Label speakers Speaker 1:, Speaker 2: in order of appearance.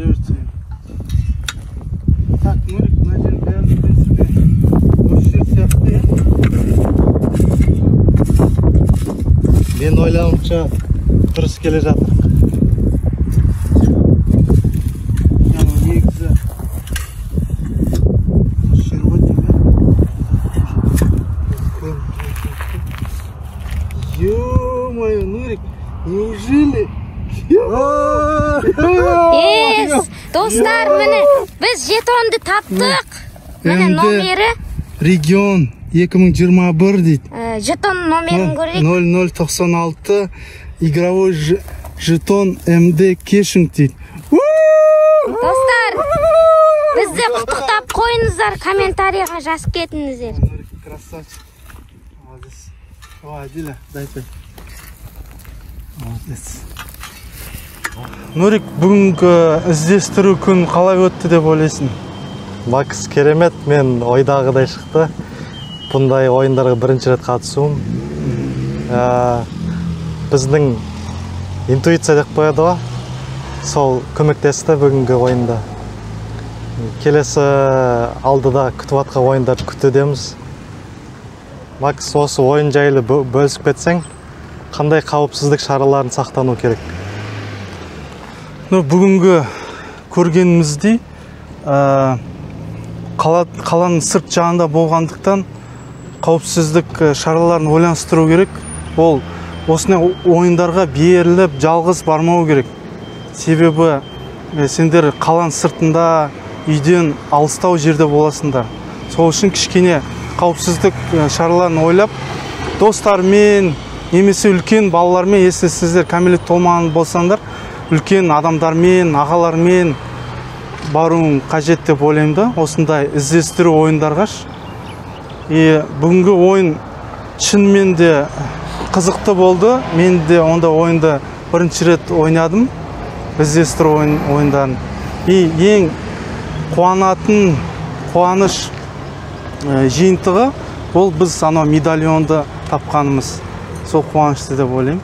Speaker 1: берсең. Так, Нурик, мына жер бәрі принципе осы жер сияқты, иә? Мен ойлауымша дұрыс келе жатырмық. Яғни негізі осы жер ғой деймін, иә? Ё-моё, Нурик, неужели?
Speaker 2: Достар, міне біз жетонды таптық. Міне номері
Speaker 1: регион 2021 дейді.
Speaker 2: Жетон номерін көрейік.
Speaker 1: 0096 игровой жетон МД кешінг дейді.
Speaker 2: Достар, бізді құттықтап қойыңыздар, комментарийға жазып кетіңіздер.
Speaker 1: Красавчик. Молодец. Давай, Диля, дай пой. Молодец. Нурик, бүгінгі іздестіру күн қалай өтті деп ойлайсың?
Speaker 3: Макс, керемет, мен ойдағыдай шықты. Бұндай ойындарға бірінші рет қатысуым. Біздің интуиция деп қояды ғой. Сол көмектесті бүгінгі ойында. Келесі алдыда күтіп атқан ойындарды күтудеміз. Макс, осы ойын жайлы бөлісіп кетсең, қандай қауіпсіздік шараларын сақтану керек?
Speaker 1: Бүгінгі көргеніміздей қаланың сырт жағында болғандықтан қауіпсіздік шараларын ойланыстыру керек. Ол осындай ойындарға беріліп жалғыз бармау керек. Себебі сендер қаланың сыртында үйден алыстау жерде боласыңдар. Сол үшін кішкене қауіпсіздік шараларын ойлап, достармен, немесе үлкен балалармен, если сіздер кәмелет толмаған болсаңдар, үлкен адамдармен, ағалармен баруың қажет деп ойлаймын да, осындай іздестіру ойындарға. Бүгінгі ойын шынымен де қызықты болды. Мен де онда ойынды бірінші рет ойнадым, іздестіру ойындарын. Ең қуанатын қуаныш жиынтығы ол біз анау медальонды тапқанымыз. Сол қуанышты деп ойлаймын.